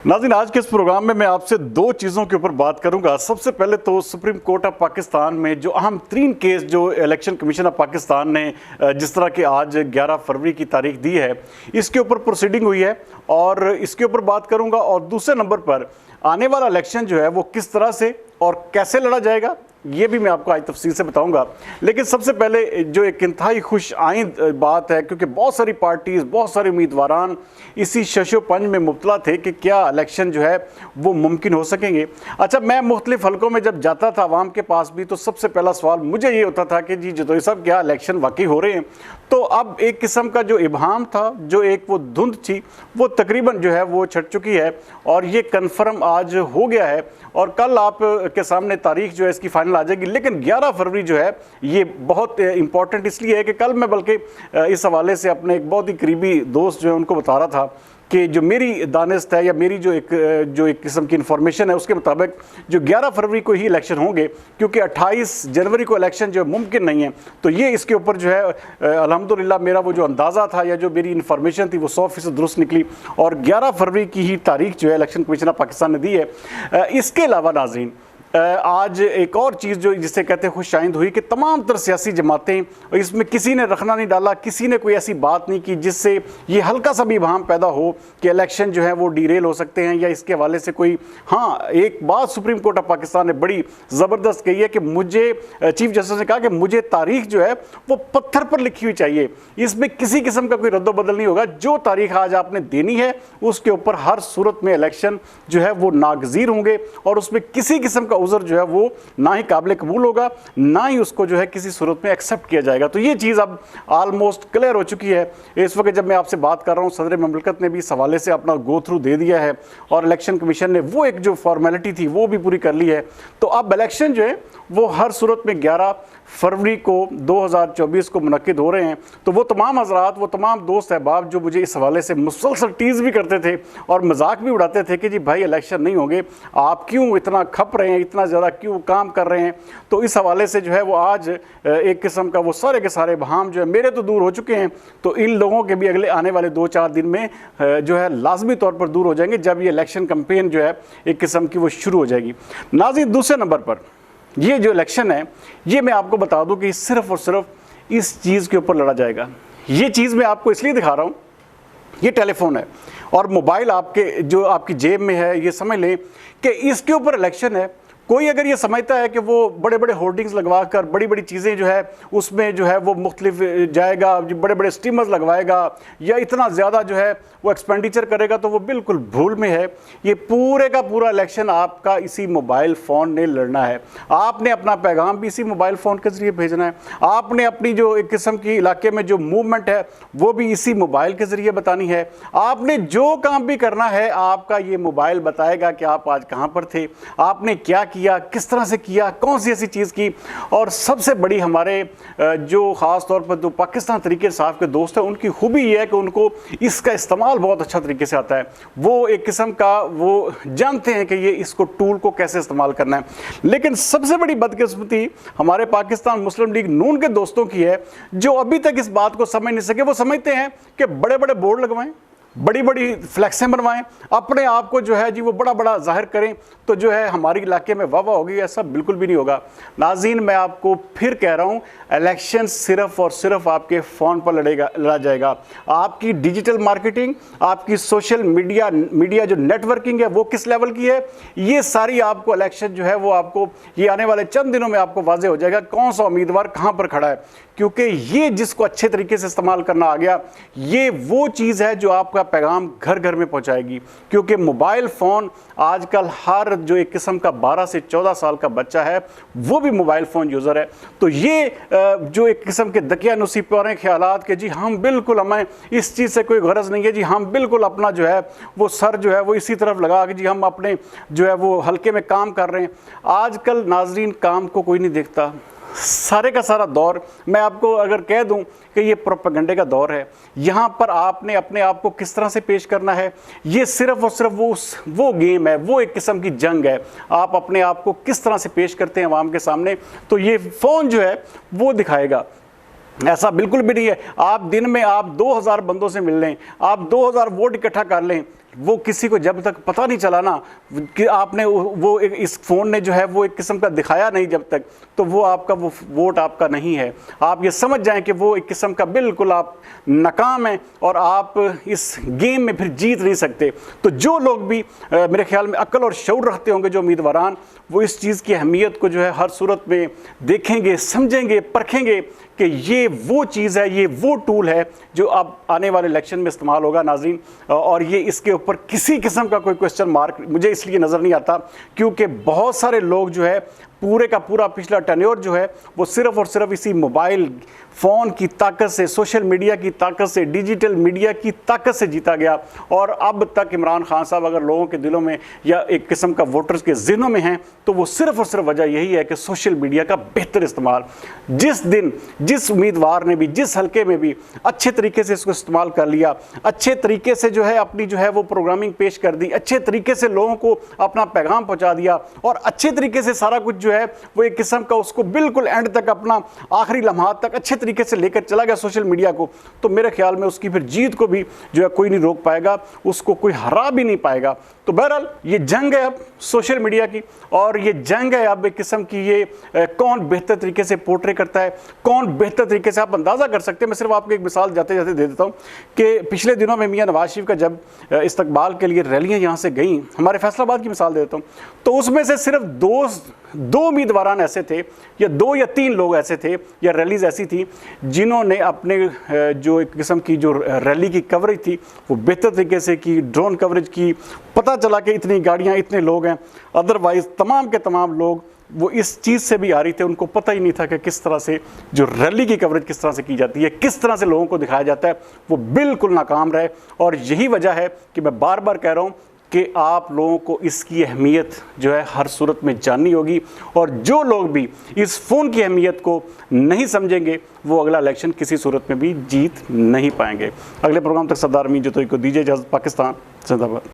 नाज़रीन, आज के इस प्रोग्राम में मैं आपसे दो चीज़ों के ऊपर बात करूंगा। सबसे पहले तो सुप्रीम कोर्ट ऑफ पाकिस्तान में जो अहम तरीन केस जो इलेक्शन कमीशन ऑफ पाकिस्तान ने जिस तरह की आज 11 फरवरी की तारीख दी है, इसके ऊपर प्रोसीडिंग हुई है और इसके ऊपर बात करूंगा। और दूसरे नंबर पर आने वाला इलेक्शन जो है वो किस तरह से और कैसे लड़ा जाएगा, ये भी मैं आपको आज तफसील से बताऊंगा। लेकिन सबसे पहले जो एक इंतहाई खुश आइंद बात है, क्योंकि बहुत सारी पार्टीज़, बहुत सारे उम्मीदवारान इसी शशोपंज में मुब्तला थे कि क्या इलेक्शन जो है वो मुमकिन हो सकेंगे। अच्छा, मैं मुख्तलिफ हलकों में जब जाता था आवाम के पास भी, तो सबसे पहला सवाल मुझे ये होता था कि जी जदोई साहब, क्या इलेक्शन वाकई हो रहे हैं? तो अब एक किस्म का जो इबहाम था, जो एक वो धुंध थी, वो तकरीबन जो है वो छट चुकी है और ये कन्फर्म आज हो गया है और कल आप के सामने तारीख जो है इसकी फाइनल आ जाएगी। लेकिन 11 फरवरी जो है ये बहुत इंपॉर्टेंट इसलिए है कि कल मैं बल्कि इस हवाले से अपने एक बहुत ही करीबी दोस्त जो है उनको बता रहा था कि जो मेरी दानिस्त है या मेरी जो एक किस्म की इंफॉर्मेशन है, उसके मुताबिक जो 11 फरवरी को ही इलेक्शन होंगे, क्योंकि 28 जनवरी को इलेक्शन जो मुमकिन नहीं है। तो ये इसके ऊपर जो है अल्हम्दुलिल्लाह मेरा वो जो अंदाज़ा था या जो मेरी इंफॉर्मेशन थी वो 100% दुरुस्त निकली और 11 फरवरी की ही तारीख जो है इलेक्शन कमीशन ऑफ पाकिस्तान ने दी है। इसके अलावा नाज़रीन, आज एक और चीज़ जो जिसे कहते हैं खुशाइंद हुई कि तमाम तर सियासी जमातें, इसमें किसी ने रखना नहीं डाला, किसी ने कोई ऐसी बात नहीं की जिससे ये हल्का सा भी इबहाम पैदा हो कि इलेक्शन जो है वो डीरेल हो सकते हैं या इसके हवाले से कोई। हाँ, एक बात सुप्रीम कोर्ट ऑफ पाकिस्तान ने बड़ी ज़बरदस्त कही है कि मुझे, चीफ जस्टिस ने कहा कि मुझे तारीख जो है वो पत्थर पर लिखी हुई चाहिए, इसमें किसी किस्म का कोई रद्दोबदल नहीं होगा। जो तारीख आज आपने देनी है उसके ऊपर हर सूरत में इलेक्शन जो है वो नागज़ीर होंगे और उसमें किसी किस्म का उज़र जो है वो ना ही काबिल कबूल होगा, ना ही उसको जो है किसी सूरत में एक्सेप्ट किया जाएगा। तो ये चीज़ अब ऑलमोस्ट क्लियर हो चुकी है। इस वक्त जब मैं आपसे बात कर रहा हूँ, सदर ममलकत ने भी इस हवाले से अपना गो थ्रू दे दिया है और इलेक्शन कमीशन ने वो एक जो फॉर्मेलिटी थी वो भी पूरी कर ली है। तो अब इलेक्शन जो है वो हर सूरत में 11 फरवरी को 2024 को मुनक्किद हो रहे हैं। तो वो तमाम हजरात, वो तमाम दोस्त अहबाब जो मुझे इस हवाले से मुसलसल टीज़ भी करते थे और मजाक भी उड़ाते थे कि जी भाई इलेक्शन नहीं होंगे, आप क्यों इतना खप रहे हैं, इतना ज़्यादा क्यों काम कर रहे हैं। तो इस हवाले से जो है वो आज एक किस्म का वो सारे के सारे बहाम जो है मेरे तो दूर हो चुके हैं, तो इन लोगों के भी अगले आने वाले 2-4 दिन में जो है लाजमी तौर पर दूर हो जाएंगे जब ये इलेक्शन कैंपेन जो है एक किस्म की वो शुरू हो जाएगी। नाज़रीन, दूसरे नंबर पर ये जो इलेक्शन है, ये मैं आपको बता दूं कि सिर्फ़ और सिर्फ इस चीज़ के ऊपर लड़ा जाएगा। ये चीज़ मैं आपको इसलिए दिखा रहा हूँ, ये टेलीफोन है और मोबाइल आपके जो आपकी जेब में है, ये समझ लें कि इसके ऊपर इलेक्शन है। कोई अगर ये समझता है कि वो बड़े बड़े होर्डिंग्स लगवा कर बड़ी बड़ी चीज़ें जो है उसमें जो है वो मुख्तलिफ जाएगा, बड़े बड़े स्टीमर्स लगवाएगा या इतना ज़्यादा जो है वो एक्सपेंडिचर करेगा, तो वो बिल्कुल भूल में है। ये पूरे का पूरा इलेक्शन आपका इसी मोबाइल फ़ोन ने लड़ना है। आपने अपना पैगाम भी इसी मोबाइल फ़ोन के ज़रिए भेजना है, आपने अपनी जो एक किस्म की इलाके में जो मूवमेंट है वो भी इसी मोबाइल के ज़रिए बतानी है। आपने जो काम भी करना है आपका ये मोबाइल बताएगा कि आप आज कहाँ पर थे, आपने क्या किया, किस तरह से किया, कौन सी ऐसी चीज़ की। और सबसे बड़ी हमारे जो ख़ास तौर पर जो पाकिस्तान तरीके इंसाफ के दोस्त हैं, उनकी खूबी ये है कि उनको इसका इस्तेमाल बहुत अच्छा तरीके से आता है। वो एक किस्म का वो जानते हैं कि ये इसको टूल को कैसे इस्तेमाल करना है। लेकिन सबसे बड़ी बदकिस्मती हमारे पाकिस्तान मुस्लिम लीग नून के दोस्तों की है, जो अभी तक इस बात को समझ नहीं सके। वो समझते हैं कि बड़े बड़े बोर्ड लगवाएं, बड़ी बड़ी फ्लैक्सें बनवाएं, अपने आप को जो है जी वो बड़ा बड़ा जाहिर करें, तो जो है हमारी इलाके में वाह वाह होगी। ऐसा बिल्कुल भी नहीं होगा। नाज़रीन, मैं आपको फिर कह रहा हूँ, इलेक्शन सिर्फ और सिर्फ आपके फ़ोन पर लड़ा जाएगा। आपकी डिजिटल मार्केटिंग, आपकी सोशल मीडिया जो नेटवर्किंग है वो किस लेवल की है, ये सारी आपको इलेक्शन जो है वो आपको ये आने वाले चंद दिनों में आपको वाज़े हो जाएगा कौन सा उम्मीदवार कहाँ पर खड़ा है। क्योंकि ये जिसको अच्छे तरीके से इस्तेमाल करना आ गया, ये वो चीज़ है जो आपका पैगाम घर घर में पहुंचाएगी। क्योंकि मोबाइल फ़ोन आजकल हर जो एक किस्म का 12 से 14 साल का बच्चा है वो भी मोबाइल फ़ोन यूज़र है। तो ये जो एक किस्म के दकियानुसी पुराने ख्यालात के जी हम बिल्कुल, हमें इस चीज़ से कोई गरज नहीं है जी, हम बिल्कुल अपना जो है वो सर जो है वो इसी तरफ लगा के जी हम अपने जो है वो हल्के में काम कर रहे हैं। आजकल नाजरीन काम को कोई नहीं देखता। सारे का सारा दौर, मैं आपको अगर कह दूं कि ये प्रोपेगेंडे का दौर है। यहाँ पर आपने अपने आप को किस तरह से पेश करना है, ये सिर्फ और सिर्फ वो गेम है, वो एक किस्म की जंग है। आप अपने आप को किस तरह से पेश करते हैं आवाम के सामने, तो ये फ़ोन जो है वो दिखाएगा। ऐसा बिल्कुल भी नहीं है आप दिन में आप 2000 बंदों से मिल लें, आप 2000 वोट इकट्ठा कर लें, वो किसी को जब तक पता नहीं चला ना कि आपने वो इस फ़ोन ने जो है वो एक किस्म का दिखाया नहीं जब तक, तो वो आपका वो वोट आपका नहीं है। आप ये समझ जाएं कि वो एक किस्म का बिल्कुल आप नाकाम हैं और आप इस गेम में फिर जीत नहीं सकते। तो जो लोग भी मेरे ख्याल में अक्ल और शऊर रखते होंगे, जो उम्मीदवारान, वो इस चीज़ की अहमियत को जो है हर सूरत में देखेंगे, समझेंगे, परखेंगे कि ये वो चीज़ है, ये वो टूल है जो अब आने वाले इलेक्शन में इस्तेमाल होगा नाज़रीन। और ये इसके ऊपर किसी किस्म का कोई क्वेश्चन मार्क मुझे इसलिए नज़र नहीं आता क्योंकि बहुत सारे लोग जो है पूरे का पूरा पिछला टेन्योर जो है वो सिर्फ और सिर्फ इसी मोबाइल फ़ोन की ताकत से, सोशल मीडिया की ताकत से, डिजिटल मीडिया की ताकत से जीता गया। और अब तक इमरान खान साहब अगर लोगों के दिलों में या एक किस्म का वोटर्स के ज़हनों में हैं तो वो सिर्फ और सिर्फ वजह यही है कि सोशल मीडिया का बेहतर इस्तेमाल। जिस दिन जिस उम्मीदवार ने भी जिस हल्के में भी अच्छे तरीके से इसको इस्तेमाल कर लिया, अच्छे तरीके से जो है अपनी जो है वो प्रोग्रामिंग पेश कर दी, अच्छे तरीके से लोगों को अपना पैगाम पहुँचा दिया और अच्छे तरीके से सारा कुछ जो है वो एक किस्म का उसको बिल्कुल एंड तक अपना आखिरी लम्हात तक अच्छे तरीके से लेकर चला गया सोशल मीडिया को, तो मेरे ख्याल में उसकी फिर जीत को भी जो है कोई नहीं रोक पाएगा, उसको कोई हरा भी नहीं पाएगा। तो बहरहाल ये जंग है अब सोशल मीडिया की, और ये जंग है अब एक किस्म की ये कौन बेहतर तरीके से पोर्ट्रे करता है, कौन बेहतर तरीके से। आप अंदाज़ा कर सकते हैं, मैं सिर्फ आपको एक मिसाल जाते जाते दे देता हूँ कि पिछले दिनों में मियां नवाज शरीफ का जब इस्तकबाल के लिए रैलियाँ यहाँ से गई, हमारे फैसलाबाद की मिसाल दे देता हूँ, तो उसमें से सिर्फ दो उम्मीदवारान ऐसे थे या 2 या 3 लोग ऐसे थे या रैलीज ऐसी थी जिन्होंने अपने जो एक किस्म की जो रैली की कवरेज थी वो बेहतर तरीके से की, ड्रोन कवरेज की, पता चला कि इतनी गाड़ियाँ, इतने लोग हैं। अदरवाइज़ तमाम के तमाम लोग वो इस चीज़ से भी आ रही थे, उनको पता ही नहीं था कि किस तरह से जो रैली की कवरेज किस तरह से की जाती है, किस तरह से लोगों को दिखाया जाता है, वो बिल्कुल नाकाम रहे। और यही वजह है कि मैं बार बार कह रहा हूँ कि आप लोगों को इसकी अहमियत जो है हर सूरत में जाननी होगी, और जो लोग भी इस फ़ोन की अहमियत को नहीं समझेंगे वो अगला इलेक्शन किसी सूरत में भी जीत नहीं पाएंगे। अगले प्रोग्राम तक सरदार अमीन जतोई को दीजिए इजाज़त। पाकिस्तान जिंदाबाद।